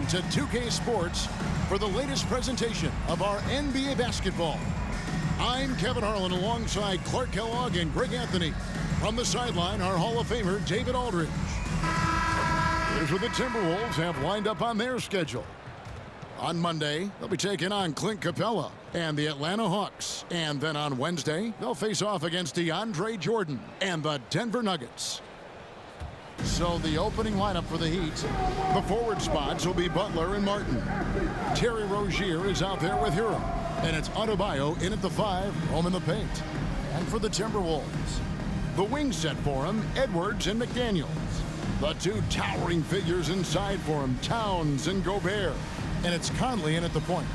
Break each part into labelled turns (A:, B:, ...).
A: in to 2K Sports for the latest presentation of our NBA basketball. I'm Kevin Harlan alongside Clark Kellogg and Greg Anthony. From the sideline, our Hall of Famer, David Aldridge. Here's what the Timberwolves have lined up on their schedule. On Monday, they'll be taking on Clint Capella and the Atlanta Hawks. And then on Wednesday, they'll face off against DeAndre Jordan and the Denver Nuggets. So the opening lineup for the Heat, the forward spots will be Butler and Martin. Terry Rozier is out there with Hero. And it's Adebayo in at the 5, home in the paint. And for the Timberwolves, the wing set for him, Edwards and McDaniels. The two towering figures inside for him, Towns and Gobert. And it's Conley in at the point.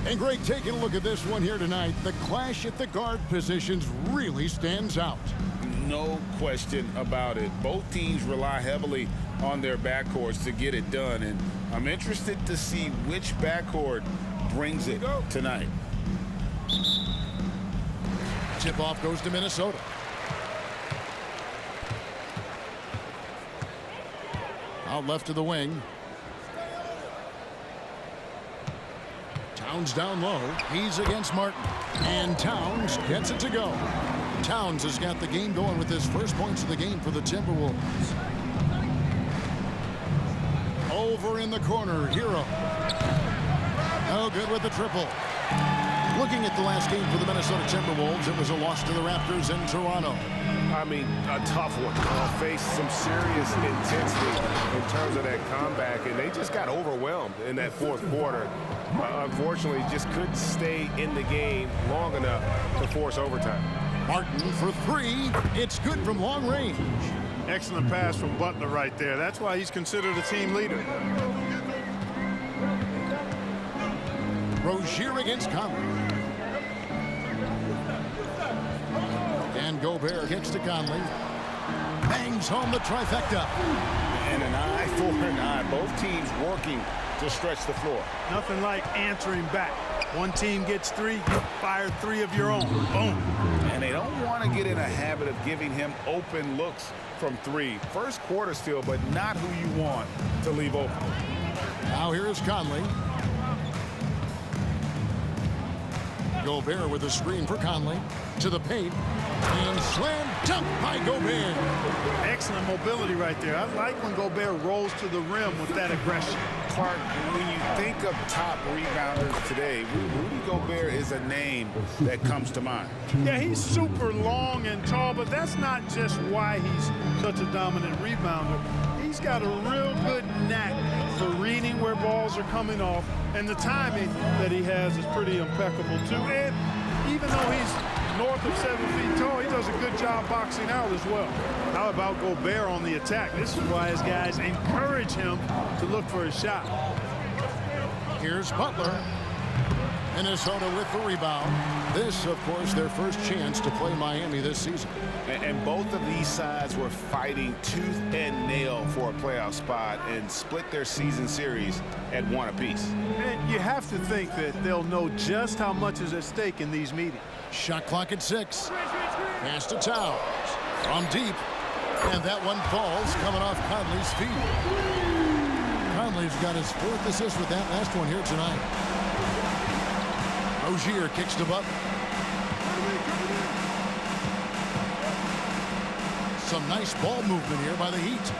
A: And Greg, taking a look at this one here tonight, the clash at the guard positions really stands out.
B: No question about it. Both teams rely heavily on their backcourts to get it done, and I'm interested to see which backcourt brings it tonight.
A: Tip-off goes to Minnesota. Out left to the wing. Towns down low. He's against Martin. And Towns gets it to go. Towns has got the game going with his first points of the game for the Timberwolves. Over in the corner, Hero. No good with the triple. Looking at the last game for the Minnesota Timberwolves, it was a loss to the Raptors in Toronto.
C: I mean, a tough one. Faced some serious intensity in terms of that comeback, and they just got overwhelmed in that fourth quarter. Unfortunately, just couldn't stay in the game long enough to force overtime.
A: Martin for 3. It's good from long range.
D: Excellent pass from Butler right there. That's why he's considered a team leader.
A: Rozier against Conley. And Gobert gets to Conley. Bangs home the trifecta.
B: And an eye for an eye. Both teams working to stretch the floor.
D: Nothing like answering back. One team gets 3, you fire 3 of your own. Boom.
B: And they don't want to get in a habit of giving him open looks from 3. First quarter still, but not who you want to leave open.
A: Now here is Conley. Gobert with a screen for Conley. To the paint. And slam dunk by Gobert.
D: Excellent mobility right there. I like when Gobert rolls to the rim with that aggression.
B: Clark, when you think of top rebounders today, Rudy Gobert is a name that comes to mind.
D: Yeah, he's super long and tall, but that's not just why he's such a dominant rebounder. He's got a real good knack for reading where balls are coming off, and the timing that he has is pretty impeccable too. And even though he's north of 7 feet tall, he does a good job boxing out as well. How about Gobert on the attack? This is why his guys encourage him to look for his shot.
A: Here's Butler. Minnesota with the rebound. This, of course, their first chance to play Miami this season.
B: And both of these sides were fighting tooth and nail for a playoff spot and split their season series at 1 apiece.
D: And you have to think that they'll know just how much is at stake in these meetings.
A: Shot clock at 6. Pass to Towns. From deep. And that one falls coming off Conley's feet. Conley's got his 4th assist with that last one here tonight. Rozier kicks to Butler. Some nice ball movement here by the Heat.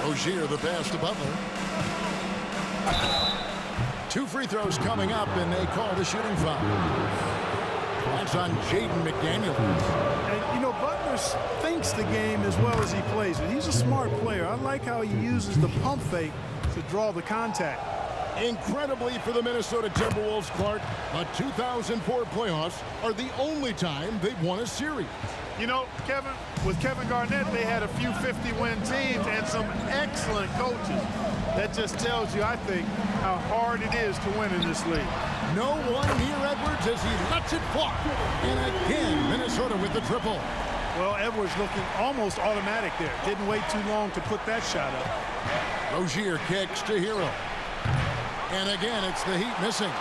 A: Rozier the pass to Butler. 2 free throws coming up, and they call the shooting foul. That's on Jaden McDaniels.
D: And, you know, Butler thinks the game as well as he plays it. He's a smart player. I like how he uses the pump fake to draw the contact.
A: Incredibly for the Minnesota Timberwolves, Clark, the 2004 playoffs are the only time they've won a series.
D: You know, Kevin, with Kevin Garnett, they had a few 50-win teams and some excellent coaches. That just tells you, I think, how hard it is to win in this league.
A: No one near Edwards as he lets it fly. And again, Minnesota with the triple.
D: Well, Edwards looking almost automatic there. Didn't wait too long to put that shot up.
A: Rozier kicks to Hero. And again, it's the Heat missing.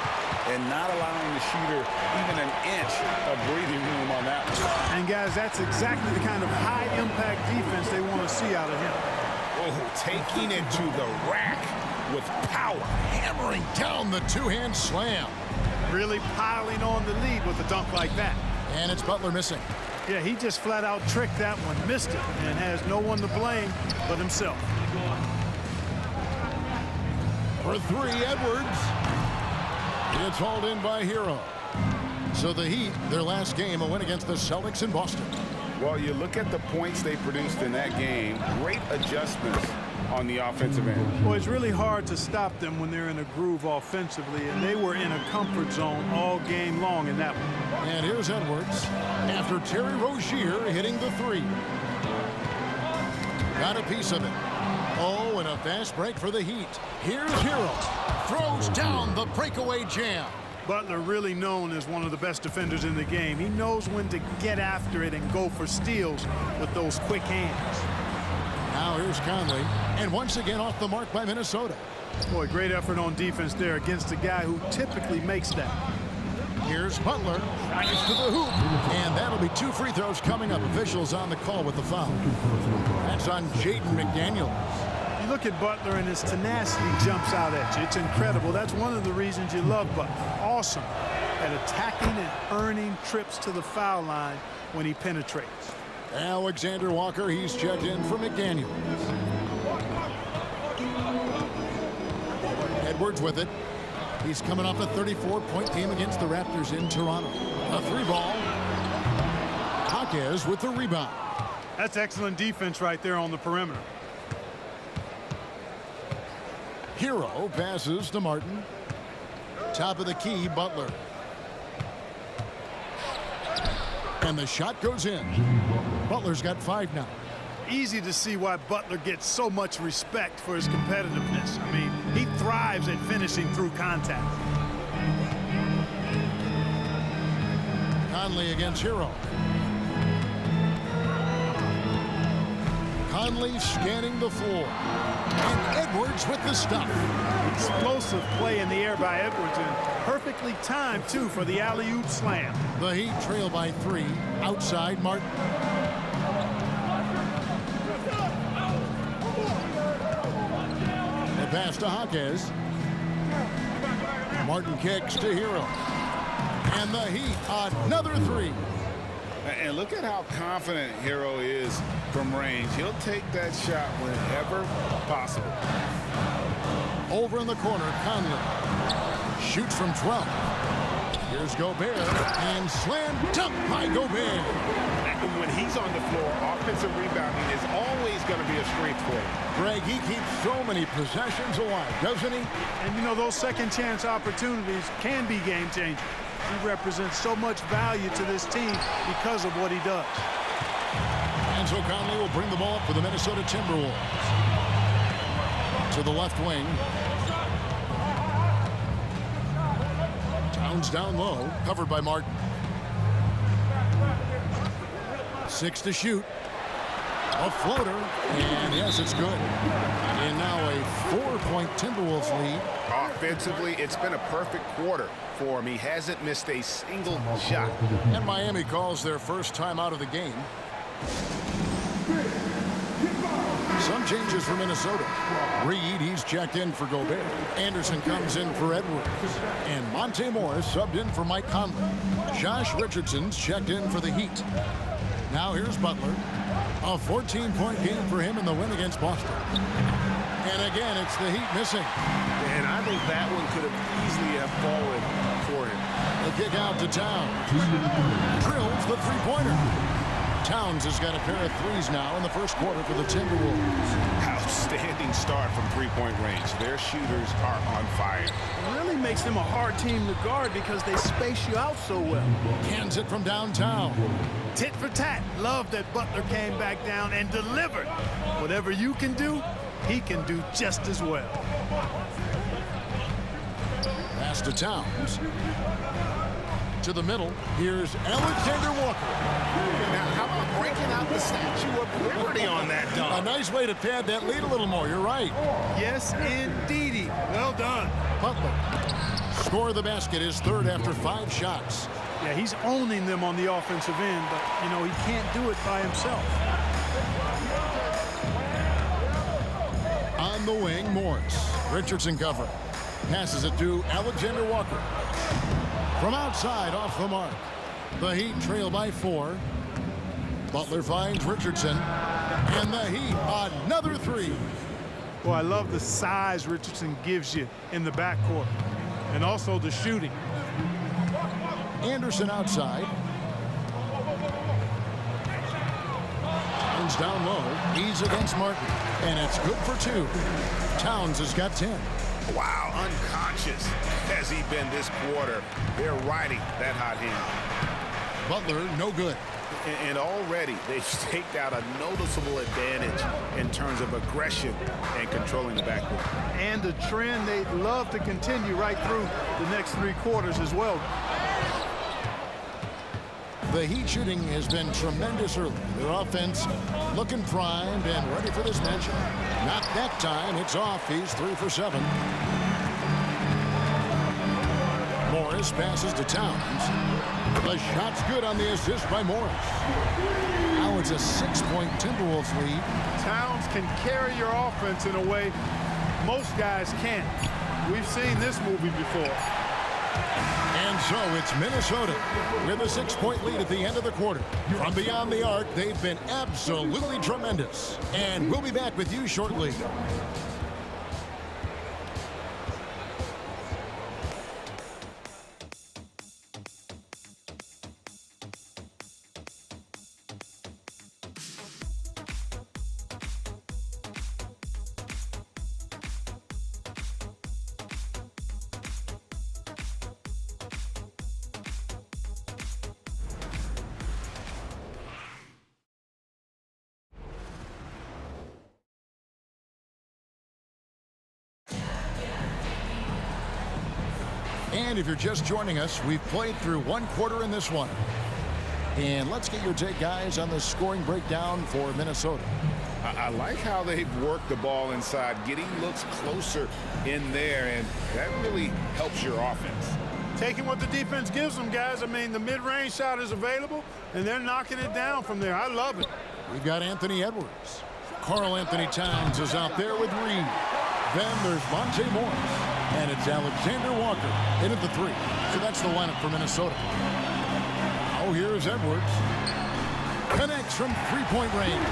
B: And not allowing the shooter even an inch of breathing room on that one.
D: And guys, that's exactly the kind of high-impact defense they want to see out of him.
B: Oh, taking it to the rack with power.
A: Hammering down the two-hand slam.
D: Really piling on the lead with a dunk like that.
A: And it's Butler missing.
D: Yeah, he just flat out tricked that one, missed it, and has no one to blame but himself.
A: For three, Edwards. It's hauled in by Hero. So the Heat, their last game, a win against the Celtics in Boston.
B: Well, you look at the points they produced in that game. Great adjustments on the offensive end.
D: Well, it's really hard to stop them when they're in a groove offensively, and they were in a comfort zone all game long in that one.
A: And here's Edwards after Terry Rozier hitting the three. Got a piece of it. Oh, and a fast break for the Heat. Here's Hero. Throws down the breakaway jam.
D: Butler really known as one of the best defenders in the game. He knows when to get after it and go for steals with those quick hands.
A: Now here's Conley. And once again off the mark by Minnesota.
D: Boy, great effort on defense there against a guy who typically makes that.
A: Here's Butler. Drives to the hoop. And that'll be 2 free throws coming up. Officials on the call with the foul. That's on Jaden McDaniels.
D: You look at Butler and his tenacity jumps out at you. It's incredible. That's one of the reasons you love Butler. Awesome at attacking and earning trips to the foul line when he penetrates.
A: Alexander Walker, he's checked in for McDaniels. Edwards with it. He's coming off a 34-point game against the Raptors in Toronto. A 3-ball. Jaquez with the rebound.
D: That's excellent defense right there on the perimeter.
A: Hero passes to Martin. Top of the key, Butler. And the shot goes in. Butler's got 5 now.
D: Easy to see why Butler gets so much respect for his competitiveness. I mean, he thrives at finishing through contact.
A: Conley against Hero. Conley scanning the floor. And Edwards with the stuff.
D: Explosive play in the air by Edwards, and perfectly timed, too, for the alley-oop slam.
A: The Heat trail by 3. Outside, Martin. The pass to Jaquez. Martin kicks to Hero. And the Heat, another 3.
B: And look at how confident Hero is from range. He'll take that shot whenever possible.
A: Over in the corner, Conley shoots from 12. Here's Gobert, and slam dunk by Gobert.
C: When he's on the floor, offensive rebounding is always going to be a strength for him.
A: Greg, he keeps so many possessions alive, doesn't he?
D: And, you know, those second-chance opportunities can be game-changers. He represents so much value to this team because of what he does.
A: And so Conley will bring the ball up for the Minnesota Timberwolves. To the left wing. Towns down low, covered by Martin. 6 to shoot. A floater, and yes, it's good. And now a 4-point Timberwolves lead.
C: Offensively, it's been a perfect quarter for him. He hasn't missed a single shot.
A: And Miami calls their first time out of the game. Some changes for Minnesota. Reed, he's checked in for Gobert. Anderson comes in for Edwards. And Monte Morris subbed in for Mike Conley. Josh Richardson's checked in for the Heat. Now here's Butler. A 14-point game for him in the win against Boston. And again, it's the Heat missing.
C: And I think that one could have easily have fallen for him.
A: The kick out to Towns. Drills the three-pointer. Towns has got a pair of threes now in the first quarter for the Timberwolves.
C: Outstanding start from three-point range. Their shooters are on fire.
D: It really makes them a hard team to guard because they space you out so well.
A: Cans it from downtown.
D: Tit for tat. Love that Butler came back down and delivered. Whatever you can do, he can do just as well.
A: Pass to Towns. To the middle. Here's Alexander Walker.
C: Now, how about breaking out the Statue of Liberty on that dunk?
A: A nice way to pad that lead a little more. You're right.
D: Yes, indeedy. Well done.
A: Butler. Score the basket, his third after 5 shots.
D: Yeah, he's owning them on the offensive end, but, you know, he can't do it by himself.
A: On the wing, Morris. Richardson cover. Passes it to Alexander Walker. From outside, off the mark. The Heat trail by 4. Butler finds Richardson. And the Heat, another 3.
D: Well, I love the size Richardson gives you in the backcourt. And also the shooting.
A: Anderson outside. Towns down low. He's against Martin. And it's good for 2. Towns has got 10.
C: Wow, unconscious has he been this quarter. They're riding that hot hand.
A: Butler, no good.
C: And already they've staked out a noticeable advantage in terms of aggression and controlling the backcourt.
D: And a trend they'd love to continue right through the next 3 quarters as well.
A: The Heat shooting has been tremendous early. Their offense looking primed and ready for this matchup. Not that time. It's off. He's 3 for 7. Morris passes to Towns. The shot's good on the assist by Morris. Now it's a 6-point Timberwolves lead.
D: Towns can carry your offense in a way most guys can't. We've seen this movie before.
A: And so it's Minnesota with a 6-point lead at the end of the quarter. From beyond the arc, they've been absolutely tremendous. And we'll be back with you shortly. And if you're just joining us, we've played through 1 quarter in this one. And let's get your take, guys, on the scoring breakdown for Minnesota.
B: I like how they've worked the ball inside, getting looks closer in there, and that really helps your offense.
D: Taking what the defense gives them, guys. I mean, the mid-range shot is available, and they're knocking it down from there. I love it.
A: We've got Anthony Edwards. Karl Anthony Towns is out there with Reed. Then there's Monte Morris. And it's Alexander Walker in at the 3. So that's the lineup for Minnesota. Oh, here's Edwards. Connects from 3-point range.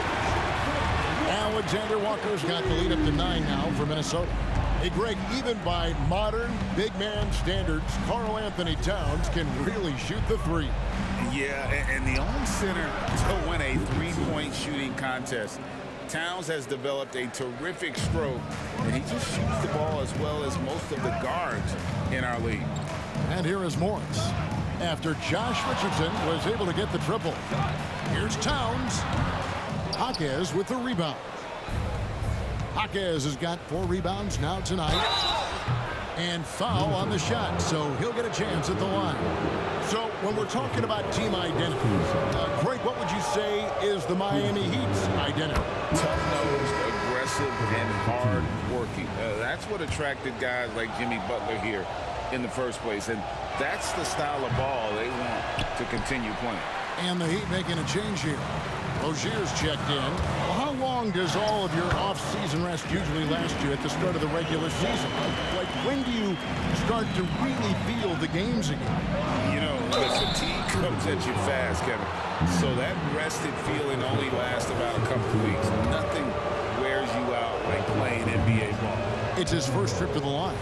A: Alexander Walker's got the lead up to 9 now for Minnesota. Hey, Greg, even by modern big man standards, Karl Anthony Towns can really shoot the 3.
B: Yeah, and the only center to win a 3-point shooting contest. Towns has developed a terrific stroke, and he just shoots the ball as well as most of the guards in our league.
A: And here is Morris. After Josh Richardson was able to get the triple. Here's Towns. Jaquez with the rebound. Jaquez has got 4 rebounds now tonight. And foul on the shot, so he'll get a chance at the line. So when we're talking about team identity, Greg, what would you say is the Miami Heat's identity?
B: Tough-nosed, aggressive, and hard-working. That's what attracted guys like Jimmy Butler here in the first place, and that's the style of ball they want to continue playing.
A: And the Heat making a change here. Rozier's checked in. Well, how long does all of your off-season rest usually last you at the start of the regular season? Like, when do you start to really feel the games again?
B: You know, the fatigue comes at you fast, Kevin. So that rested feeling only lasts about a couple of weeks. Nothing wears you out like playing NBA ball.
A: It's his first trip to the line.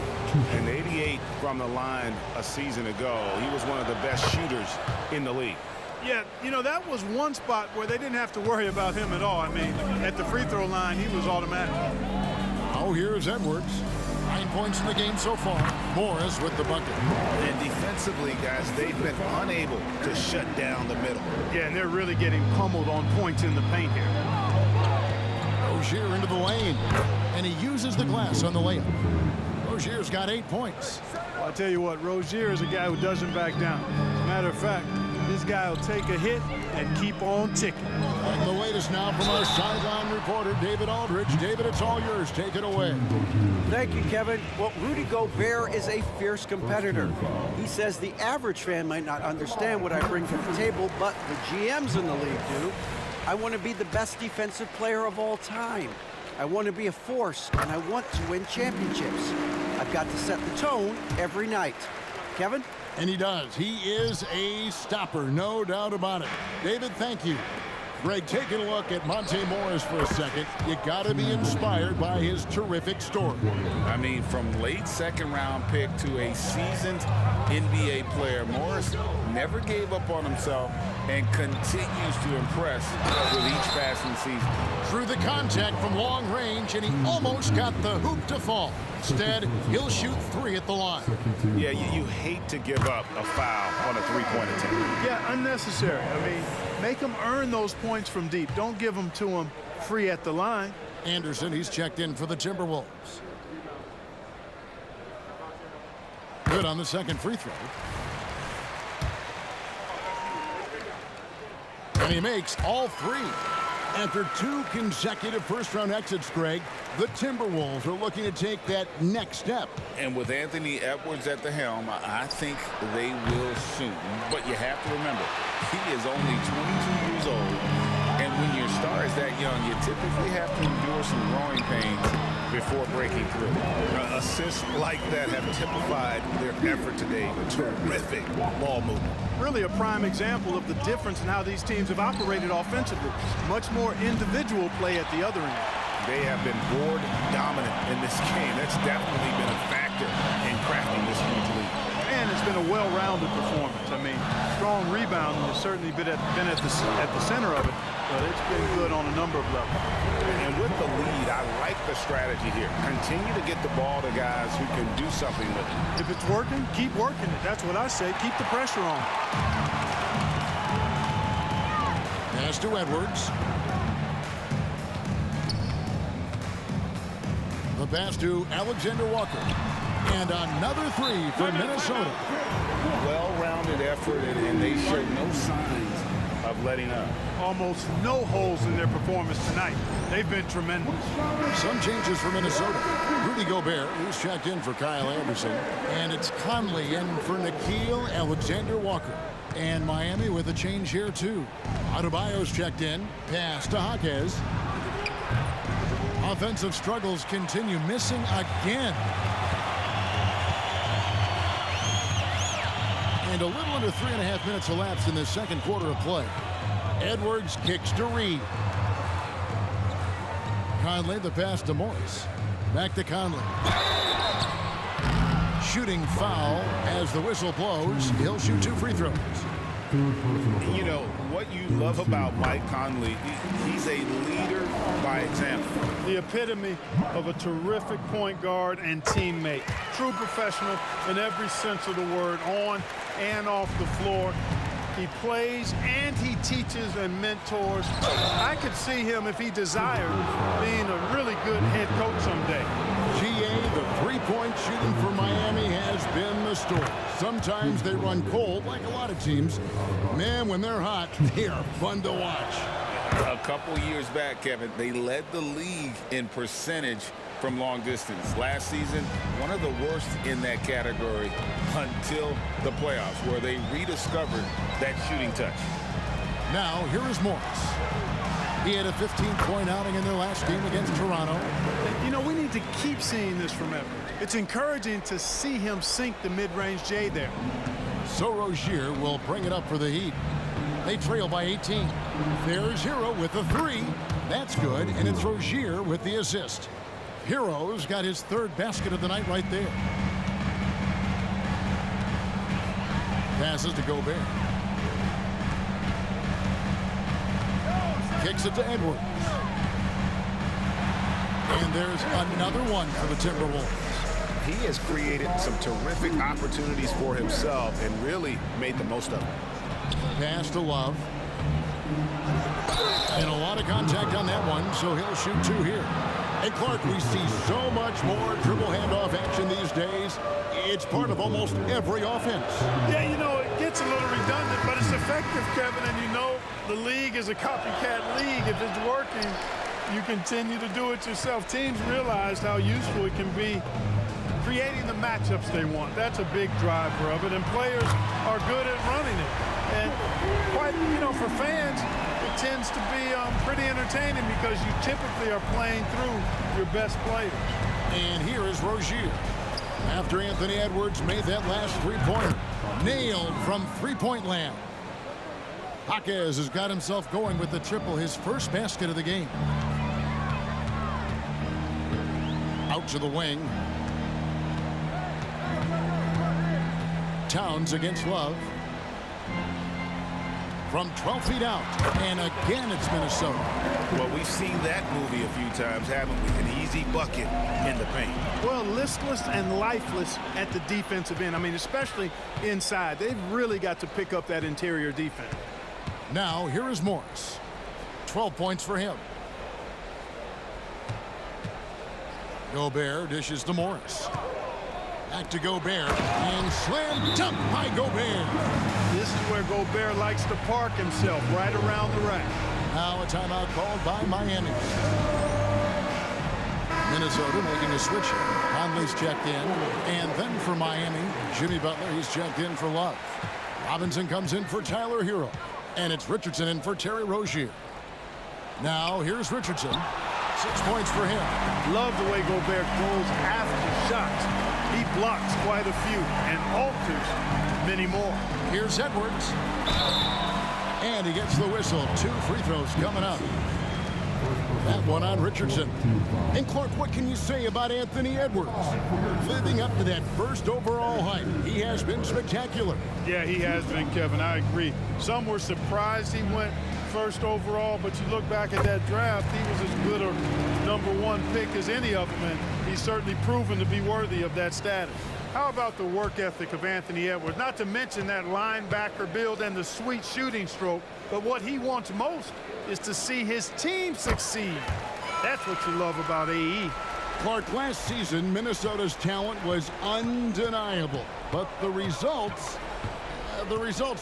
C: And 88 from the line a season ago. He was one of the best shooters in the league.
D: Yeah, you know, that was one spot where they didn't have to worry about him at all. I mean, at the free throw line, he was automatic.
A: Oh, here's Edwards. 9 points in the game so far. Morris with the bucket.
C: And defensively, guys, they've been unable to shut down the middle.
D: Yeah, and they're really getting pummeled on points in the paint here.
A: Rozier into the lane. And he uses the glass on the layup. Rozier's got 8 points.
D: Well, I'll tell you what, Rozier is a guy who doesn't back down. Matter of fact, this guy will take a hit and keep on ticking.
A: And the latest now from our sideline reporter, David Aldridge. David, it's all yours. Take it away.
E: Thank you, Kevin. Well, Rudy Gobert is a fierce competitor. He says the average fan might not understand what I bring to the table, but the GMs in the league do. I want to be the best defensive player of all time. I want to be a force, and I want to win championships. I've got to set the tone every night. Kevin?
A: And he does. He is a stopper, no doubt about it. David, thank you. Greg, taking a look at Monte Morris for a second. You got to be inspired by his terrific story.
B: I mean, from late second-round pick to a seasoned NBA player, Morris never gave up on himself and continues to impress with each passing season.
A: Through the contact from long range, and he almost got the hoop to fall. Instead, he'll shoot 3 at the line.
C: Yeah, you hate to give up a foul on a three-point attempt.
D: Yeah, unnecessary. I mean, make them earn those points from deep. Don't give them to them free at the line.
A: Anderson, he's checked in for the Timberwolves. Good on the second free throw. And he makes all 3. After 2 consecutive first-round exits, Greg, the Timberwolves are looking to take that next step.
B: And with Anthony Edwards at the helm, I think they will soon. But you have to remember, he is only 22 years old. And when your star is that young, you typically have to endure some growing pains before breaking through.
C: Assists like that have typified their effort today. Terrific ball movement.
D: Really a prime example of the difference in how these teams have operated offensively. Much more individual play at the other end.
C: They have been board dominant in this game. That's definitely been a factor in crafting this huge lead.
D: And it's been a well-rounded performance. I mean, strong rebounding has certainly been at the center of it, but it's been good on a number of levels.
C: And with the lead, I like the strategy here. Continue to get the ball to guys who can do something with it.
D: If it's working, keep working it. That's what I say. Keep the pressure on.
A: Pass to Edwards. The pass to Alexander Walker. And another 3 for Minnesota.
C: Well-rounded effort, and they showed no signs of letting up.
D: Almost no holes in their performance tonight. They've been tremendous.
A: Some changes for Minnesota. Rudy Gobert, who's checked in for Kyle Anderson. And it's Conley in for Nickeil Alexander-Walker. And Miami with a change here, too. Adebayo's checked in. Pass to Jaquez. Offensive struggles continue. Missing again. And a little under 3.5 minutes elapsed in this second quarter of play. Edwards kicks to Reed. Conley, the pass to Morris. Back to Conley. Shooting foul as the whistle blows. He'll shoot 2 free throws.
C: You know, what you love about Mike Conley, he's a leader by example.
D: The epitome of a terrific point guard and teammate. True professional in every sense of the word, on and off the floor. He plays and he teaches and mentors. I could see him, if he desired, being a really good head coach someday.
A: GA, the 3-point shooting for Miami has been the story. Sometimes they run cold, like a lot of teams. Man, when they're hot, they are fun to watch.
B: A couple years back, Kevin, they led the league in percentage from long distance. Last season, one of the worst in that category until the playoffs, where they rediscovered that shooting touch.
A: Now, here is Morris. He had a 15-point outing in their last game against Toronto.
D: You know, we need to keep seeing this from Edwards. It's encouraging to see him sink the mid-range J there.
A: So Rozier will bring it up for the Heat. They trail by 18. There's Hero with a 3. That's good, and it's Rozier with the assist. Hero's got his 3rd basket of the night right there. Passes to Gobert. Kicks it to Edwards. And there's another one for the Timberwolves.
C: He has created some terrific opportunities for himself and really made the most of it.
A: Pass to Love. And a lot of contact on that one, so he'll shoot 2 here. And Clark, we see so much more dribble handoff action these days. It's part of almost every offense.
D: Yeah, you know, it gets a little redundant, but it's effective, Kevin, and you know the league is a copycat league. If it's working, you continue to do it yourself. Teams realized how useful it can be creating the matchups they want. That's a big driver of it, and players are good at running it. And quite, you know, for fans, it it tends to be pretty entertaining because you typically are playing through your best players.
A: And here is Rozier. After Anthony Edwards made that last three-pointer. Nailed from three-point land. Jaquez has got himself going with the triple, his first basket of the game. Out to the wing. Towns against Love. From 12 feet out. And again, it's Minnesota.
B: Well, we've seen that movie a few times, haven't we? An easy bucket in the paint.
D: Well, listless and lifeless at the defensive end. I mean, especially inside. They've really got to pick up that interior defense.
A: Now, here is Morris. 12 points for him. Gobert dishes to Morris. Back to Gobert. And slam dunk by Gobert.
D: This is where Gobert likes to park himself, right around the rack.
A: Now a timeout called by Miami. Minnesota making a switch. Conley's checked in. And then for Miami, Jimmy Butler, he's checked in for Love. Robinson comes in for Tyler Hero. And it's Richardson in for Terry Rozier. Now here's Richardson. 6 points for him.
D: Love the way Gobert goes after shots. He blocks quite a few and alters many more.
A: Here's Edwards. And he gets the whistle. 2 free throws coming up. That one on Richardson. And Clark, what can you say about Anthony Edwards? Living up to that first overall hype, he has been spectacular.
D: Yeah, he has been, Kevin. I agree. Some were surprised he went first overall, but you look back at that draft, he was as good a #1 pick as any of them, and he's certainly proven to be worthy of that status. How about the work ethic of Anthony Edwards? Not to mention that linebacker build and the sweet shooting stroke, but what he wants most is to see his team succeed. That's what you love about AE.
A: Clark, last season, Minnesota's talent was undeniable, but the results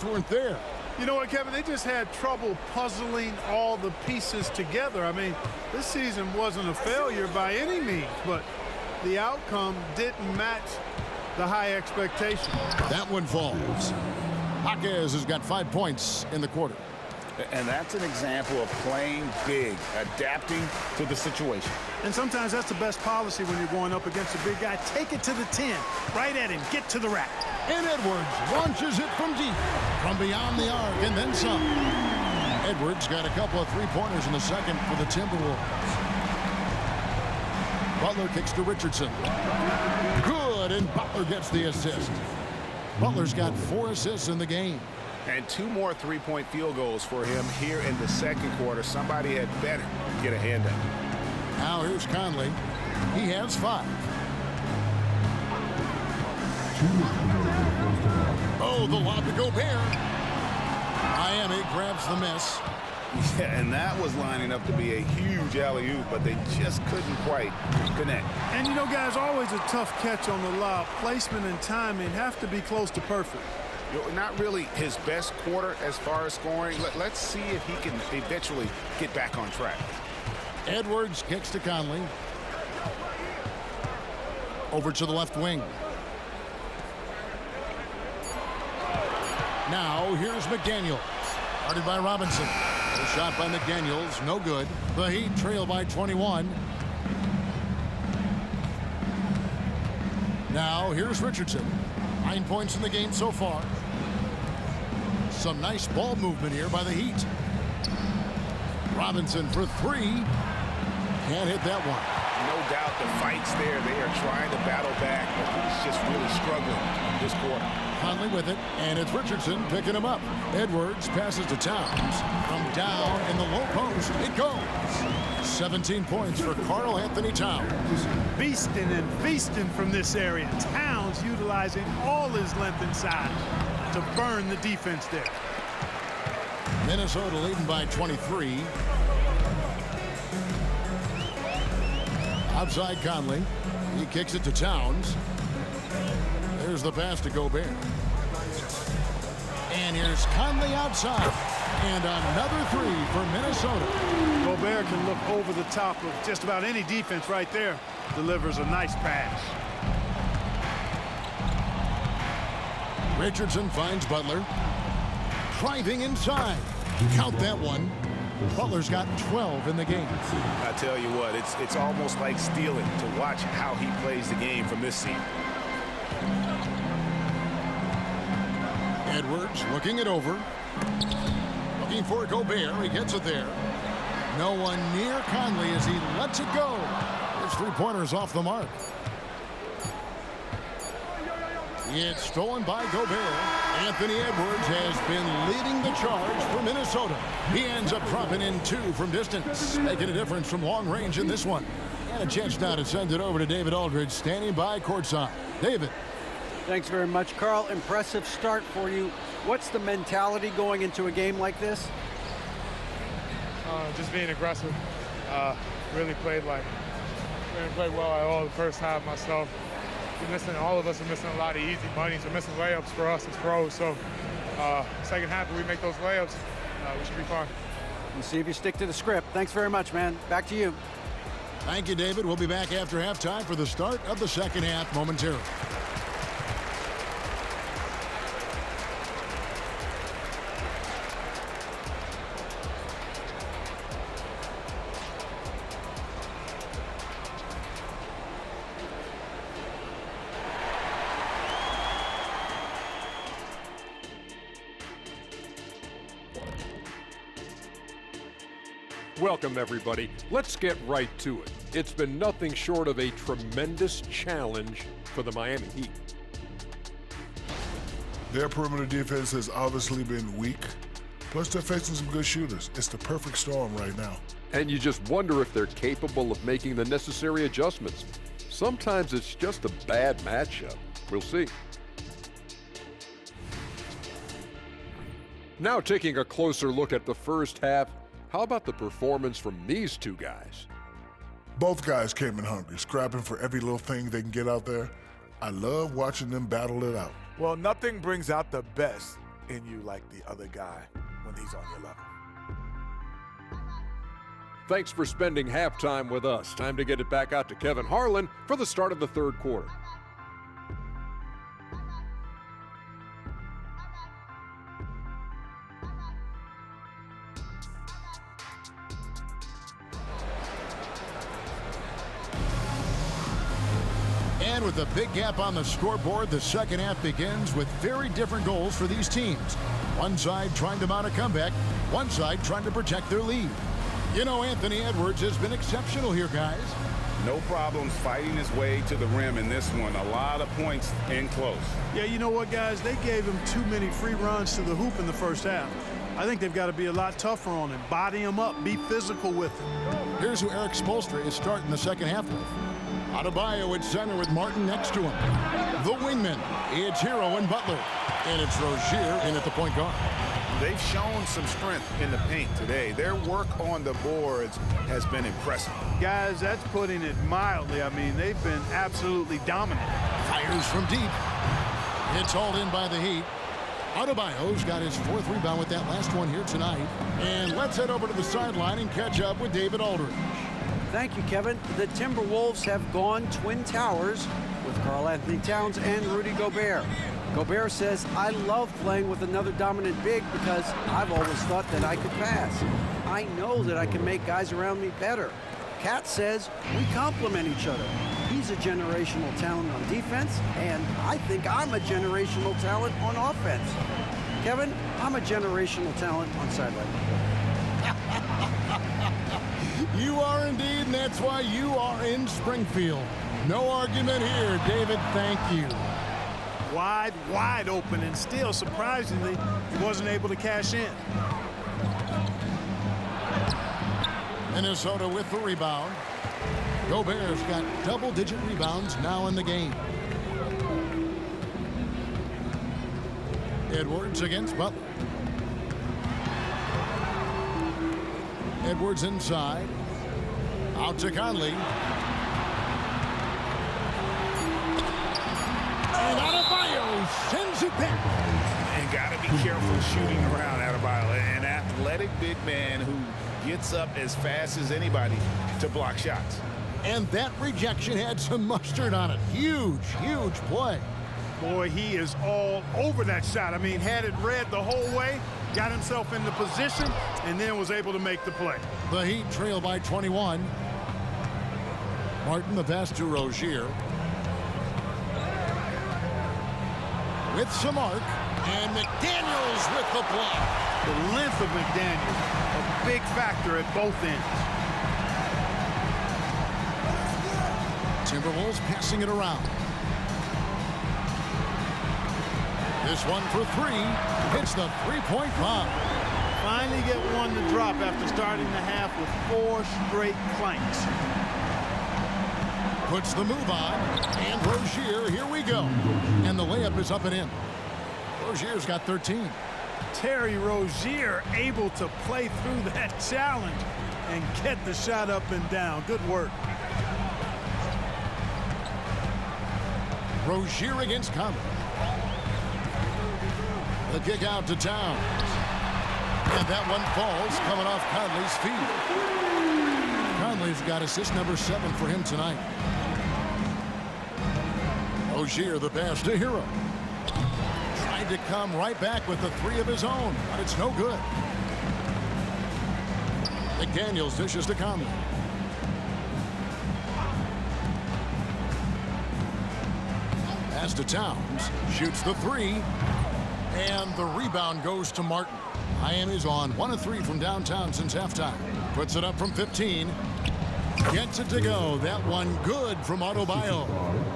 A: weren't there.
D: You know what, Kevin? They just had trouble puzzling all the pieces together. I mean, this season wasn't a failure by any means, but the outcome didn't match the high expectation.
A: That one falls. Jaquez has got 5 points in the quarter.
B: And that's an example of playing big, adapting to the situation.
D: And sometimes that's the best policy when you're going up against a big guy. Take it to the 10, right at him, get to the rack.
A: And Edwards launches it from deep, from beyond the arc, and then some. Edwards got a couple of three-pointers in the second for the Timberwolves. Butler kicks to Richardson. Good, and Butler gets the assist. Butler's got 4 assists in the game.
C: And 2 more three-point field goals for him here in the second quarter. Somebody had better get a hand up.
A: Now here's Conley. He has 5. Oh, the lob to Gobert. Miami grabs the miss.
C: Yeah, and that was lining up to be a huge alley-oop, but they just couldn't quite connect.
D: And you know, guys, always a tough catch on the lob. Placement and timing have to be close to perfect.
C: Not really his best quarter as far as scoring. Let's see if he can eventually get back on track.
A: Edwards kicks to Conley. Over to the left wing. Now here's McDaniels. Guarded by Robinson. A shot by McDaniels, no good. The Heat trail by 21. Now here's Richardson. 9 points in the game so far. Some nice ball movement here by the Heat. Robinson for 3. Can't hit that one.
C: No doubt the fight's there. They are trying to battle back, but he's just really struggling this quarter.
A: Conley with it, and it's Richardson picking him up. Edwards passes to Towns. From down in the low post, it goes. 17 points for Karl Anthony Towns.
D: Beasting and feasting from this area. Towns utilizing all his length and size to burn the defense there.
A: Minnesota leading by 23. Outside Conley. He kicks it to Towns. There's the pass to Gobert. And here's Conley outside. And another 3 for Minnesota.
D: Gobert can look over the top of just about any defense right there. Delivers a nice pass.
A: Richardson finds Butler. Driving inside. Count that one. Butler's got 12 in the game.
B: I tell you what, it's almost like stealing to watch how he plays the game from this seat.
A: Edwards looking it over. Looking for Gobert. He gets it there. No one near Conley as he lets it go. His three-pointers off the mark. It's stolen by Gobert. Anthony Edwards has been leading the charge for Minnesota. He ends up dropping in 2 from distance, making a difference from long range in this one. And a chance now to send it over to David Aldridge, standing by courtside. David.
E: Thanks very much, Carl. Impressive start for you. What's the mentality going into a game like this?
F: Just being aggressive. Really played well at all the first half myself. All of us are missing a lot of easy bunnies. We're missing layups for us as pros. So second half, if we make those layups, we should be fine.
E: We'll see if you stick to the script. Thanks very much, man. Back to you.
A: Thank you, David. We'll be back after halftime for the start of the second half momentarily.
G: Welcome, everybody. Let's get right to it. It's been nothing short of a tremendous challenge for the Miami Heat.
H: Their perimeter defense has obviously been weak. Plus, they're facing some good shooters. It's the perfect storm right now.
G: And you just wonder if they're capable of making the necessary adjustments. Sometimes it's just a bad matchup. We'll see. Now taking a closer look at the first half, how about the performance from these two guys?
H: Both guys came in hungry, scrapping for every little thing they can get out there. I love watching them battle it out.
I: Well, nothing brings out the best in you like the other guy when he's on your level.
G: Thanks for spending halftime with us. Time to get it back out to Kevin Harlan for the start of the third quarter.
A: And with a big gap on the scoreboard, the second half begins with very different goals for these teams. One side trying to mount a comeback, one side trying to protect their lead. You know, Anthony Edwards has been exceptional here, guys.
B: No problems fighting his way to the rim in this one. A lot of points in close.
D: Yeah, you know what, guys? They gave him too many free runs to the hoop in the first half. I think they've got to be a lot tougher on him. Body him up. Be physical with him.
A: Here's who Eric Spoelstra is starting the second half with. Adebayo at center with Martin next to him. The wingman, it's Hero and Butler. And it's Rozier in at the point guard.
B: They've shown some strength in the paint today. Their work on the boards has been impressive.
D: Guys, that's putting it mildly. I mean, they've been absolutely dominant.
A: Fires from deep. It's hauled in by the Heat. Adebayo's got his 4th rebound with that last one here tonight. And let's head over to the sideline and catch up with David Aldridge.
E: Thank you, Kevin. The Timberwolves have gone Twin Towers with Karl Anthony Towns and Rudy Gobert. Gobert says, I love playing with another dominant big because I've always thought that I could pass. I know that I can make guys around me better. Cat says, we complement each other. He's a generational talent on defense, and I think I'm a generational talent on offense. Kevin, I'm a generational talent on sideline.
A: You are indeed, and that's why you are in Springfield. No argument here, David. Thank you.
D: Wide open, and still, surprisingly, he wasn't able to cash in.
A: Minnesota with the rebound. Gobert's got double-digit rebounds now in the game. Edwards against Butler. Edwards inside. Out to Conley. And Adebayo sends it back.
B: And got to be careful shooting around Adebayo. An athletic big man who gets up as fast as anybody to block shots.
A: And that rejection had some mustard on it. Huge, huge play.
D: Boy, he is all over that shot. I mean, had it read the whole way, got himself into position, and then was able to make the play.
A: The Heat trail by 21. Martin, the pass to Rozier. With some arc, and McDaniels with the block.
D: The length of McDaniels, a big factor at both ends.
A: Timberwolves passing it around. This one for three. Hits the three-point bomb.
D: Finally get one to drop after starting the half with 4 straight clanks.
A: Puts the move on. And Rozier, here we go. And the layup is up and in. Rozier's got 13.
D: Terry Rozier able to play through that challenge and get the shot up and down. Good work.
A: Rozier against Conley. The kick out to Towns. And that one falls coming off Conley's feet. Conley's got assist number 7 for him tonight. Rozier the pass to Hero. Tried to come right back with the 3 of his own, but it's no good. McDaniels dishes to Conley. Pass to Towns. Shoots the 3. And the rebound goes to Martin. Miami's on 1 of 3 from downtown since halftime. Puts it up from 15. Gets it to go. That one good from Adebayo.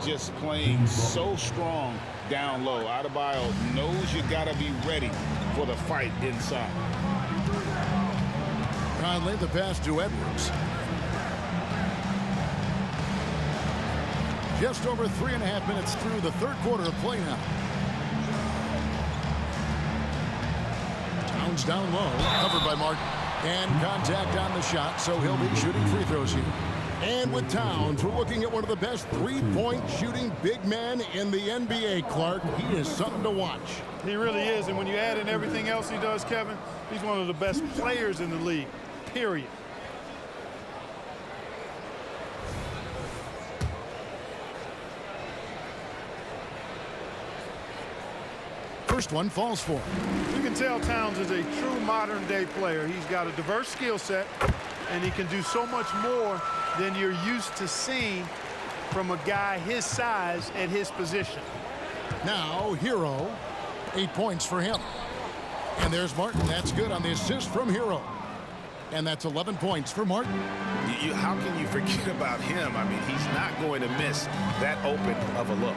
B: Just playing so strong down low. Adebayo knows you got to be ready for the fight inside.
A: Conley the pass to Edwards. Just over 3.5 minutes through the third quarter of play now. Towns down low, covered by Martin. And contact on the shot, so he'll be shooting free throws here. And with Towns, we're looking at one of the best three-point shooting big men in the NBA, Clark. He is something to watch.
D: He really is, and when you add in everything else he does, Kevin, he's one of the best players in the league, period.
A: First one falls for him.
D: You can tell Towns is a true modern-day player. He's got a diverse skill set, and he can do so much more than you're used to seeing from a guy his size at his position.
A: Now, Hero, 8 points for him. And there's Martin. That's good on the assist from Hero. And that's 11 points for Martin.
C: How can you forget about him? I mean, he's not going to miss that open of a look.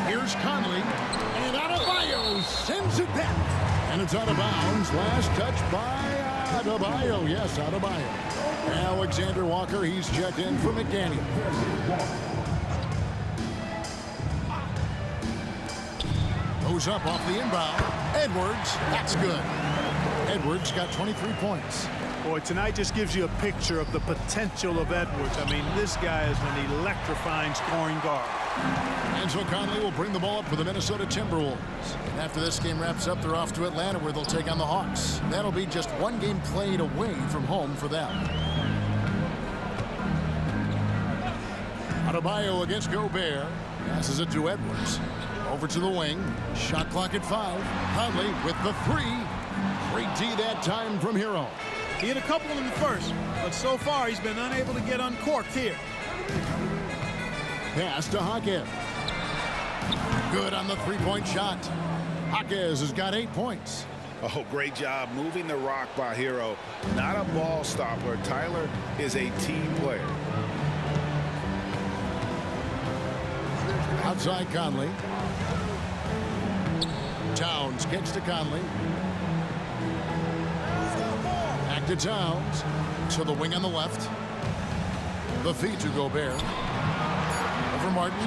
A: Here's Conley, and Adebayo sends it back. And it's out of bounds. Last touch by Adebayo. Yes, Adebayo. Alexander Walker, he's checked in for McDaniel. Goes up off the inbound. Edwards, that's good. Edwards got 23 points.
D: Boy, tonight just gives you a picture of the potential of Edwards. I mean, this guy is an electrifying scoring guard.
A: And so Conley will bring the ball up for the Minnesota Timberwolves. And after this game wraps up, they're off to Atlanta where they'll take on the Hawks. That'll be just one game played away from home for them. Adebayo against Gobert. Passes it to Edwards. Over to the wing. Shot clock at 5. Conley with the 3. Great D that time from Hero.
D: He hit a couple in the first, but so far he's been unable to get uncorked here.
A: Pass to Jaquez. Good on the three-point shot. Jaquez has got 8 points.
B: Oh, great job moving the rock by Hero. Not a ball stopper. Tyler is a team player.
A: Outside Conley. Towns kicks to Conley. Back to Towns. To the wing on the left. The feed to Gobert. Over Martin.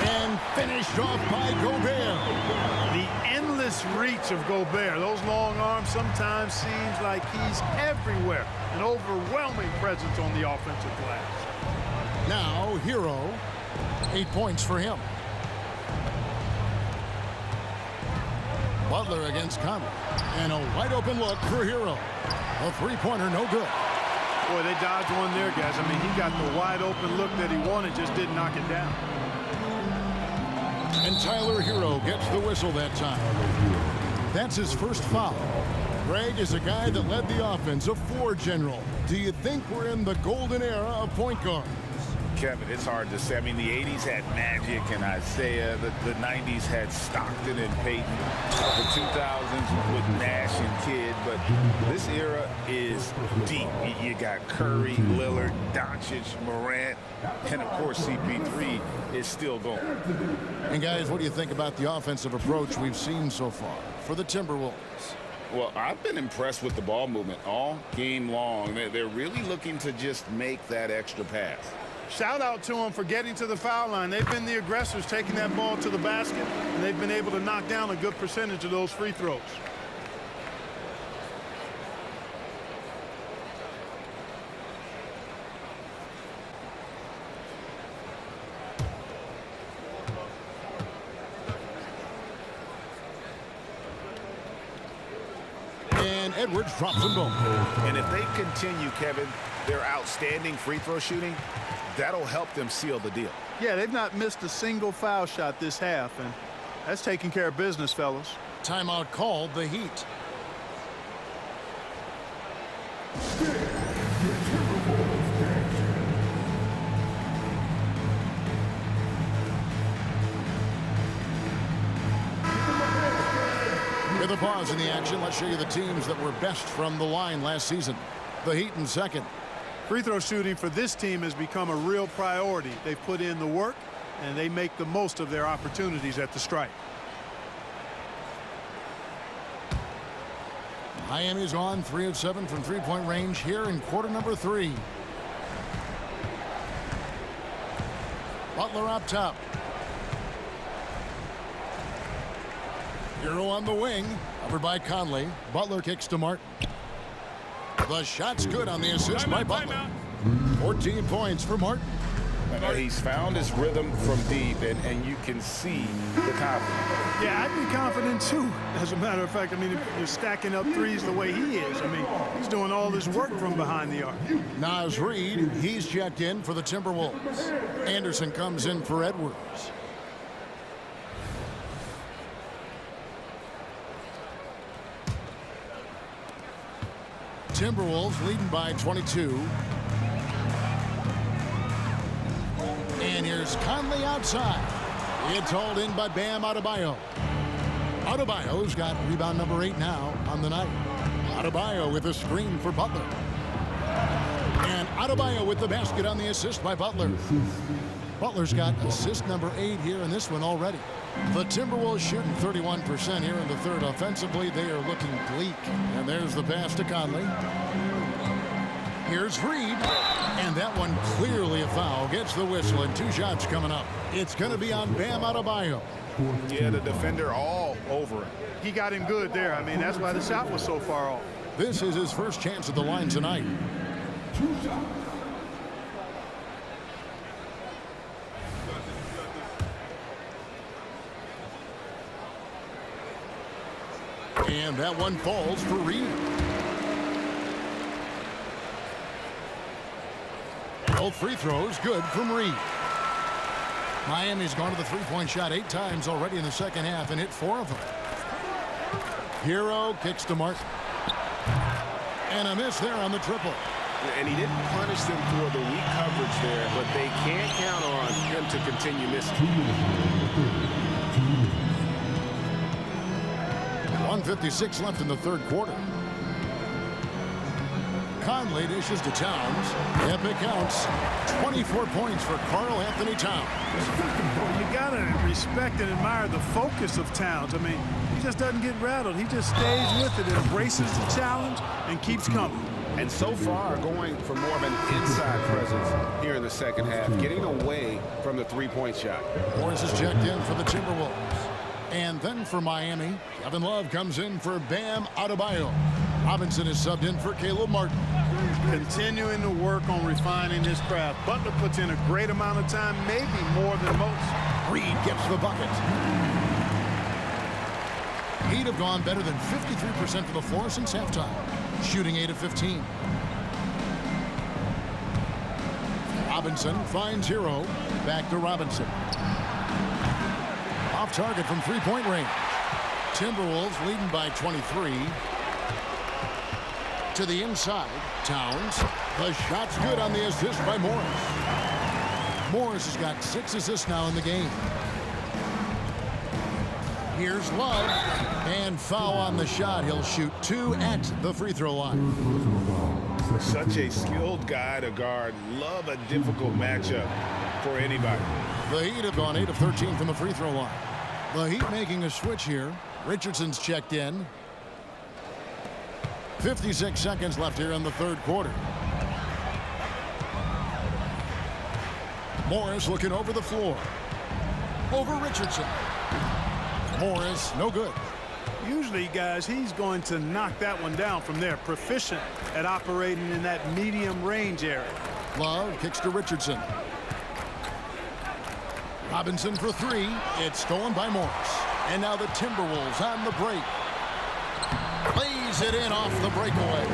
A: And finished off by Gobert.
D: The endless reach of Gobert. Those long arms sometimes seems like he's everywhere. An overwhelming presence on the offensive glass.
A: Now, Hero, 8 points for him. Butler against Conley. And a wide open look for Hero. A three-pointer, no good.
D: Boy, they dodged one there, guys. I mean, he got the wide open look that he wanted, just didn't knock it down.
A: And Tyler Hero gets the whistle that time. That's his first foul. Greg is a guy that led the offense, a floor general. Do you think we're in the golden era of point guards?
B: Kevin, it's hard to say. I mean, the 80s had Magic and Isaiah. The 90s had Stockton and Peyton. The 2000s with Nash and Kidd. But this era is deep. You got Curry, Lillard, Doncic, Morant, and, of course, CP3 is still going.
A: And, guys, what do you think about the offensive approach we've seen so far for the Timberwolves?
B: Well, I've been impressed with the ball movement all game long. They're really looking to just make that extra pass.
D: Shout out to them for getting to the foul line. They've been the aggressors taking that ball to the basket, and they've been able to knock down a good percentage of those free throws.
A: And Edwards drops them both.
B: And if they continue, Kevin, their outstanding free throw shooting, that'll help them seal the deal.
D: Yeah, they've not missed a single foul shot this half, and that's taking care of business, fellas.
A: Timeout called, the Heat. With a pause in the action, let's show you the teams that were best from the line last season. The Heat in second.
D: Free throw shooting for this team has become a real priority. They've put in the work, and they make the most of their opportunities at the stripe.
A: Miami's on 3 of 7 from three-point range here in quarter number 3. Butler up top. Hero on the wing, covered by Conley. Butler kicks to Martin. The shot's good on the assist by Butler. 14 points for Martin.
B: He's found his rhythm from deep, and you can see the confidence.
D: Yeah, I'd be confident too. As a matter of fact, I mean, if you're stacking up threes the way he is, I mean, he's doing all this work from behind the arc.
A: Naz Reid, he's checked in for the Timberwolves. Anderson comes in for Edwards. Timberwolves leading by 22. And here's Conley outside. It's hauled in by Bam Adebayo. Adebayo's got rebound number 8 now on the night. Adebayo with a screen for Butler. And Adebayo with the basket on the assist by Butler. Butler's got assist number 8 here in this one already. The Timberwolves shooting 31% here in the third. Offensively, they are looking bleak. And there's the pass to Conley. Here's Reid. And that one clearly a foul. Gets the whistle, and 2 shots coming up. It's going to be on Bam Adebayo.
B: Yeah, the defender all over it.
D: He got him good there. I mean, that's why the shot was so far off.
A: This is his first chance at the line tonight. And that one falls for Reid. Both free throws good from Reid. Miami's gone to the three-point shot 8 times already in the second half and hit 4 of them. Hero kicks to Martin. And a miss there on the triple.
C: And he didn't punish them for the weak coverage there, but they can't count on him to continue missing.
A: 1:56 left in the third quarter. Conley dishes to Towns. Epic counts. 24 points for Karl Anthony Towns.
D: You gotta respect and admire the focus of Towns. I mean, he just doesn't get rattled. He just stays with it, embraces the challenge, and keeps coming.
C: And so far, going for more of an inside presence here in the second half, getting away from the three-point shot.
A: Morris is checked in for the Timberwolves. And then for Miami, Kevin Love comes in for Bam Adebayo. Robinson is subbed in for Caleb Martin.
D: Continuing to work on refining his craft. Butler puts in a great amount of time, maybe more than most.
A: Reid gets the bucket. Heat have gone better than 53% from the floor since halftime, shooting 8 of 15. Robinson finds Hero. Back to Robinson. Off target from three-point range. Timberwolves leading by 23. To the inside. Towns. The shot's good on the assist by Morris. Morris has got 6 assists now in the game. Here's Love. And foul on the shot. He'll shoot 2 at the free throw line.
B: Such a skilled guy to guard. Love a difficult matchup for anybody.
A: The Heat have gone 8 of 13 from the free throw line. The Heat making a switch here. Richardson's checked in. 56 seconds left here in the third quarter. Morris looking over the floor. Over Richardson. Morris, no good.
D: Usually, guys, he's going to knock that one down from there. Proficient at operating in that medium range area.
A: Love kicks to Richardson. Robinson for 3. It's stolen by Morris. And now the Timberwolves on the break. Lays it in off the breakaway.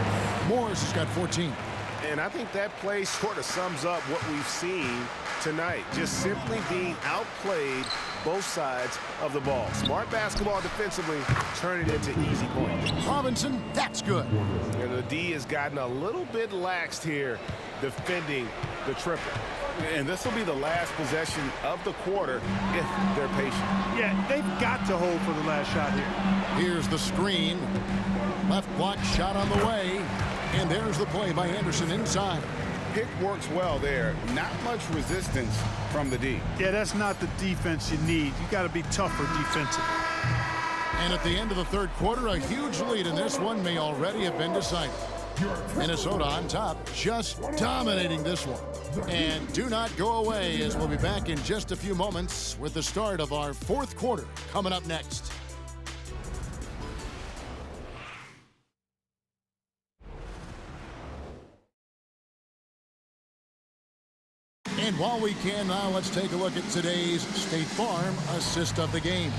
A: Morris has got 14.
C: And I think that play sort of sums up what we've seen tonight. Just simply being outplayed both sides of the ball. Smart basketball defensively, turning it into easy points.
A: Robinson, that's good.
C: And the D has gotten a little bit laxed here defending the triple. And this will be the last possession of the quarter if they're patient.
D: Yeah, they've got to hold for the last shot here.
A: Here's the screen. Left block shot on the way. And there's the play by Anderson inside.
B: Pick works well there. Not much resistance from the D.
D: Yeah, that's not the defense you need. You got to be tougher defensively.
A: And at the end of the third quarter, a huge lead in this one may already have been decided. Minnesota on top, just dominating this one. And do not go away, as we'll be back in just a few moments with the start of our fourth quarter coming up next. And while we can now, let's take a look at today's State Farm assist of the game.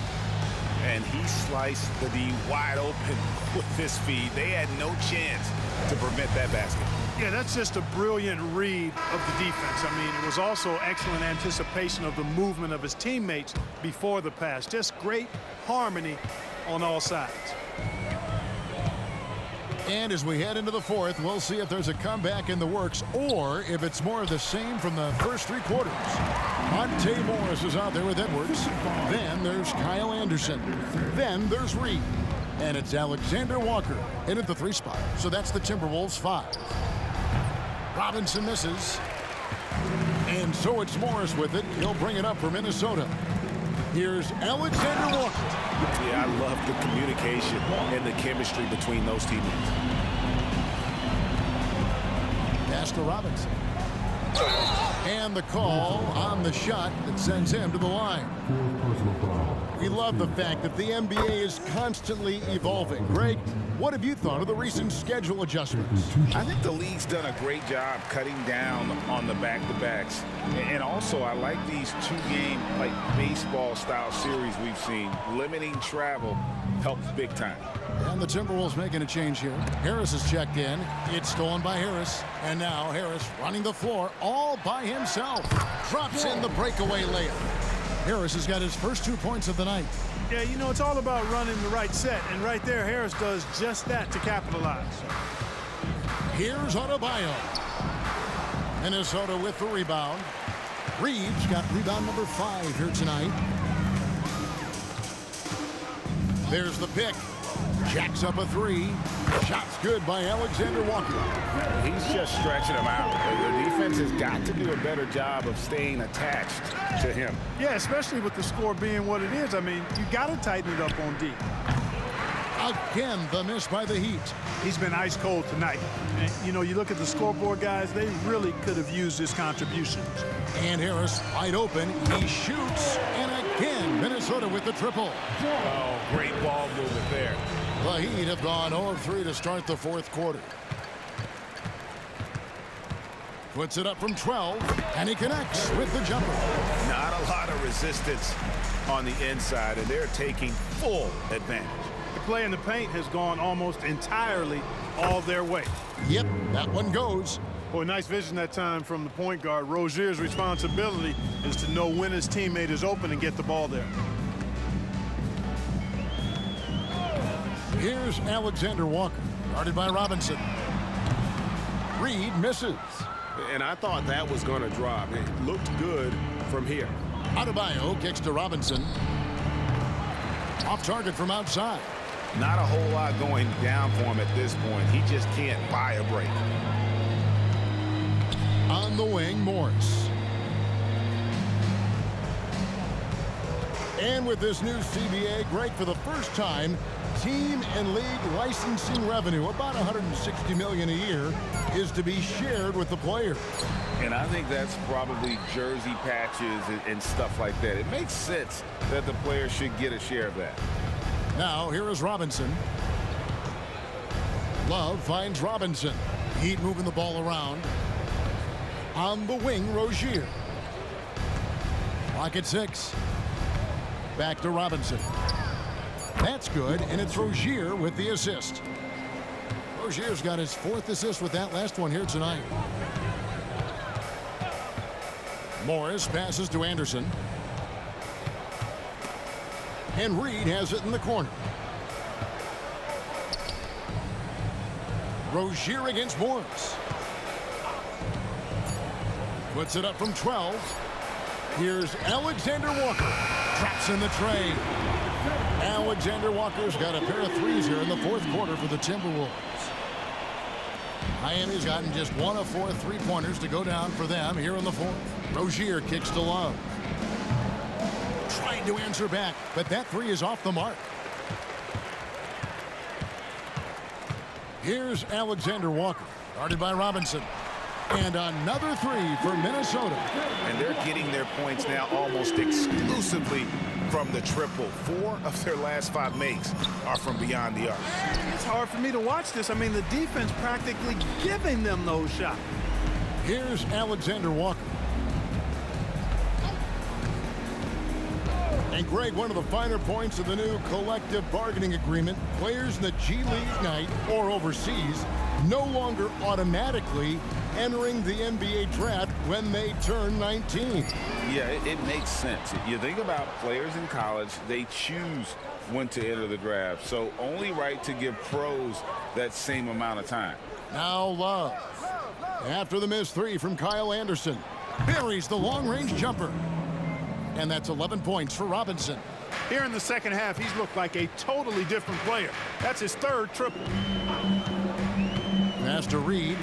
B: And he sliced the D wide open with this feed. They had no chance to prevent that basket.
D: Yeah, that's just a brilliant read of the defense. I mean, it was also excellent anticipation of the movement of his teammates before the pass. Just great harmony on all sides.
A: And as we head into the fourth, we'll see if there's a comeback in the works or if it's more of the same from the first 3 quarters. Monte Morris is out there with Edwards. Then there's Kyle Anderson. Then there's Reed. And it's Alexander Walker in at the 3 spot. So that's the Timberwolves 5. Robinson misses. And so it's Morris with it. He'll bring it up for Minnesota. Here's Alexander Walker.
C: Yeah, I love the communication and the chemistry between those teammates.
A: Pass to Robinson. And the call on the shot that sends him to the line. We love the fact that the NBA is constantly evolving. Greg, what have you thought of the recent schedule adjustments?
B: I think the league's done a great job cutting down on the back-to-backs. And also, I like these 2-game, like baseball-style series we've seen. Limiting travel helps big time.
A: And the Timberwolves making a change here. Harris is checked in. It's stolen by Harris. And now Harris running the floor all by himself. Drops in the breakaway layup. Harris has got his first 2 points of the night.
D: Yeah, you know, it's all about running the right set. And right there, Harris does just that to capitalize.
A: Here's Adebayo. Minnesota with the rebound. Reeves got rebound number 5 here tonight. There's the pick. Jacks up a 3. Shot's good by Alexander Walker.
B: He's just stretching him out. The defense has got to do a better job of staying attached to him.
D: Yeah, especially with the score being what it is. I mean, you got to tighten it up on D.
A: Again, the miss by the Heat.
D: He's been ice cold tonight. And, you know, you look at the scoreboard, guys, they really could have used his contributions.
A: And Harris wide open. He shoots. And again, Minnesota with the triple.
B: Oh, great ball movement there.
A: The Heat have gone 0-3 to start the fourth quarter. Puts it up from 12, and he connects with the jumper.
B: Not a lot of resistance on the inside, and they're taking full advantage.
D: The play in the paint has gone almost entirely all their way.
A: Yep, that one goes.
D: Boy, nice vision that time from the point guard. Rozier's responsibility is to know when his teammate is open and get the ball there.
A: Here's Alexander Walker, guarded by Robinson. Reed misses.
C: And I thought that was going to drop. It looked good from here.
A: Adebayo kicks to Robinson. Off target from outside.
B: Not a whole lot going down for him at this point. He just can't buy a break.
A: On the wing, Morris. And with this new CBA, Greg, for the first time, team and league licensing revenue, about $160 million a year, is to be shared with the players.
B: And I think that's probably jersey patches and stuff like that. It makes sense that the players should get a share of that.
A: Now, here is Robinson. Love finds Robinson. Heat moving the ball around. On the wing, Rozier. Clock at 6. Back to Robinson. That's good, and it's Rozier with the assist. Rozier's got his 4th assist with that last one here tonight. Morris passes to Anderson. And Reed has it in the corner. Rozier against Morris. Puts it up from 12. Here's Alexander Walker. Drops in the tray. Alexander Walker's got a pair of threes here in the 4th quarter for the Timberwolves. Miami's gotten just 1 of 4 3-pointers to go down for them here in the 4th. Rozier kicks to Love. Trying to answer back, but that 3 is off the mark. Here's Alexander Walker, guarded by Robinson. And another 3 for Minnesota.
B: And they're getting their points now almost exclusively from the triple. 4 of their last 5 makes are from beyond the arc.
D: It's hard for me to watch this. I mean, the defense practically giving them those shots.
A: Here's Alexander Walker. And Greg, one of the finer points of the new collective bargaining agreement, players in the G League Ignite or overseas no longer automatically entering the NBA draft when they turn 19.
B: Yeah, it makes sense. You think about players in college, they choose when to enter the draft. So only right to give pros that same amount of time.
A: Now Love. After the missed 3 from Kyle Anderson. Buries the long-range jumper. And that's 11 points for Robinson.
D: Here in the second half, he's looked like a totally different player. That's his 3rd triple.
A: Pass to Reed.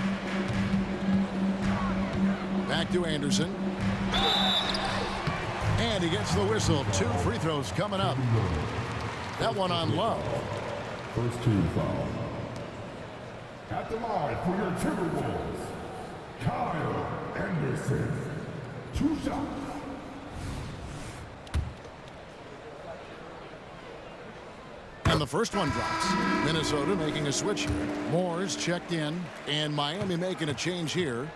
A: Back to Anderson. And he gets the whistle. 2 free throws coming up. That one on Love.
J: First team foul. At the line for your Timberwolves, Kyle Anderson. 2 shots.
A: And the first one drops. Minnesota making a switch here. Moore's checked in, and Miami making a change here.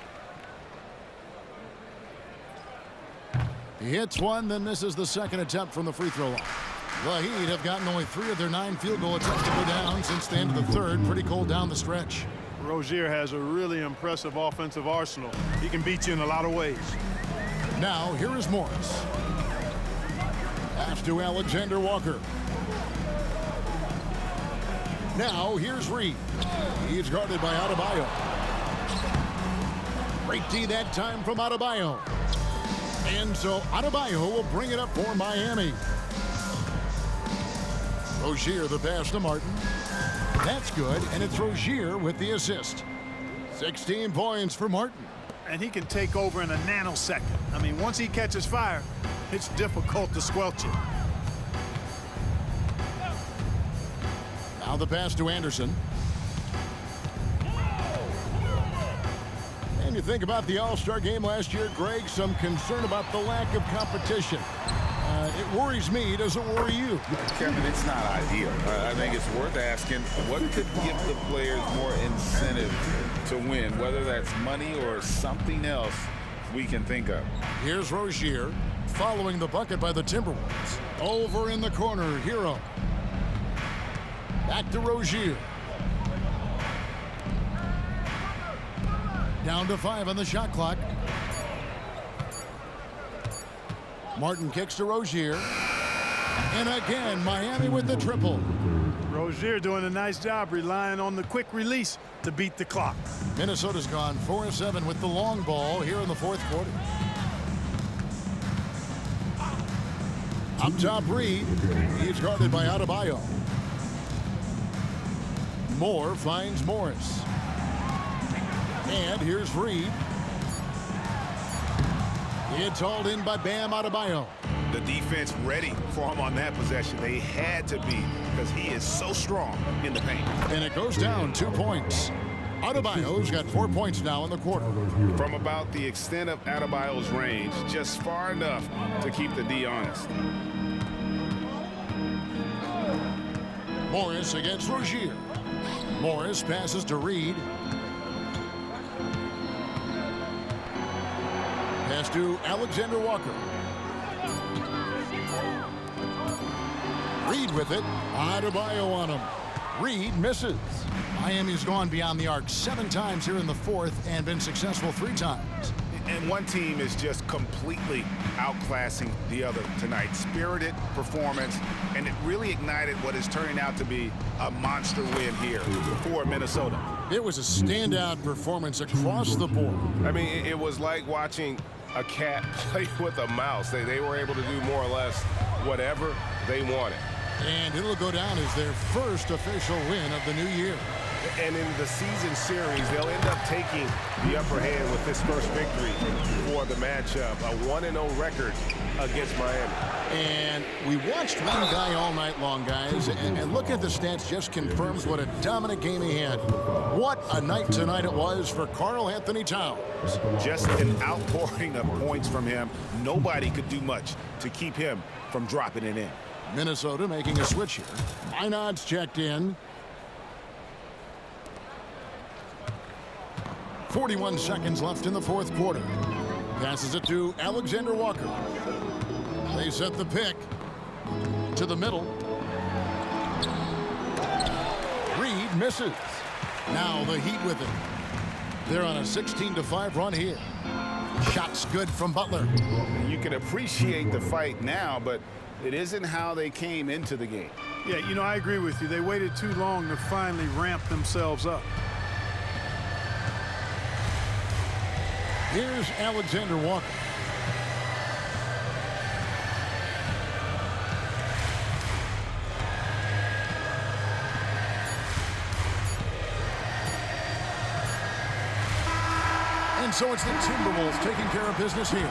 A: He hits one, then misses the second attempt from the free throw line. The Heat have gotten only 3 of their 9 field goal attempts to go down since the end of the 3rd. Pretty cold down the stretch.
D: Rozier has a really impressive offensive arsenal. He can beat you in a lot of ways.
A: Now, here is Morris. Pass to Alexander Walker. Now, here's Reed. He's guarded by Adebayo. Great D that time from Adebayo. And so Adebayo will bring it up for Miami. Rozier the pass to Martin. That's good, and it's Rozier with the assist. 16 points for Martin.
D: And he can take over in a nanosecond. I mean, once he catches fire, it's difficult to squelch it.
A: Now the pass to Anderson. And you think about the All-Star game last year, Greg, some concern about the lack of competition. It worries me. Does it worry you?
B: Kevin, it's not ideal. I think it's worth asking what could give the players more incentive to win, whether that's money or something else we can think of.
A: Here's Rozier following the bucket by the Timberwolves. Over in the corner, Hero. Back to Rozier. Down to 5 on the shot clock. Martin kicks to Rozier. And again, Miami with the triple.
D: Rozier doing a nice job relying on the quick release to beat the clock.
A: Minnesota's gone 4-7 with the long ball here in the fourth quarter. Up top, Reed. He's guarded by Adebayo. Moore finds Morris. And here's Reed. It's hauled in by Bam Adebayo.
B: The defense ready for him on that possession. They had to be because he is so strong in the paint.
A: And it goes down 2 points. Adebayo's got 4 points now in the quarter.
B: From about the extent of Adebayo's range, just far enough to keep the D honest.
A: Morris against Rozier. Morris passes to Reed. Pass to Alexander Walker. Reed with it. Adebayo on him. Reed misses. Miami's gone beyond the arc 7 times here in the fourth and been successful 3 times.
B: And one team is just completely outclassing the other tonight. Spirited performance, and it really ignited what is turning out to be a monster win here for Minnesota.
A: It was a standout performance across the board.
C: I mean, it was like watching a cat play with a mouse. They were able to do more or less whatever they wanted.
A: And it'll go down as their first official win of the new year.
C: And in the season series, they'll end up taking the upper hand with this first victory for the matchup. A 1-0 record against Miami.
A: And we watched one guy all night long, guys, and look at the stats just confirms what a dominant game he had. What a night tonight it was for Karl Anthony Towns.
B: Just an outpouring of points from him. Nobody could do much to keep him from dropping it in.
A: Minnesota making a switch here. Minod's checked in. 41 seconds left in the fourth quarter. Passes it to Alexander Walker. They set the pick to the middle. Reed misses. Now the Heat with it. They're on a 16-5 run here. Shots good from Butler.
B: You can appreciate the fight now, but it isn't how they came into the game.
D: Yeah, you know, I agree with you. They waited too long to finally ramp themselves up.
A: Here's Alexander Walker. And so it's the Timberwolves taking care of business here.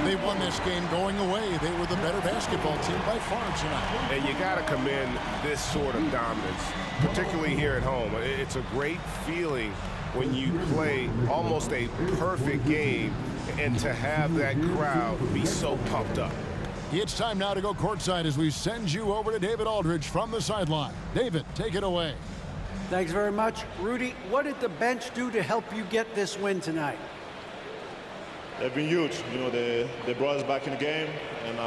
A: They won this game going away. They were the better basketball team by far tonight.
C: And you got to commend this sort of dominance, particularly here at home. It's a great feeling when you play almost a perfect game and to have that crowd be so pumped up.
A: It's time now to go courtside as we send you over to David Aldridge from the sideline. David, take it away.
E: Thanks very much. Rudy, what did the bench do to help you get this win tonight?
K: They've been huge. You know, they brought us back in the game, and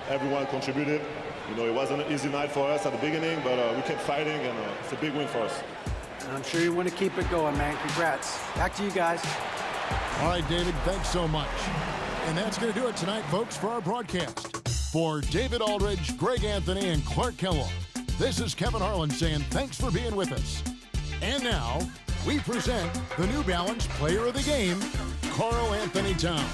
K: everyone contributed. You know, it wasn't an easy night for us at the beginning, but we kept fighting, and it's a big win for us.
E: I'm sure you want to keep it going, man. Congrats. Back to you guys.
A: All right, David, thanks so much. And that's going to do it tonight, folks, for our broadcast. For David Aldridge, Greg Anthony, and Clark Kellogg, this is Kevin Harlan saying thanks for being with us. And now, we present the New Balance Player of the Game, Karl Anthony Towns.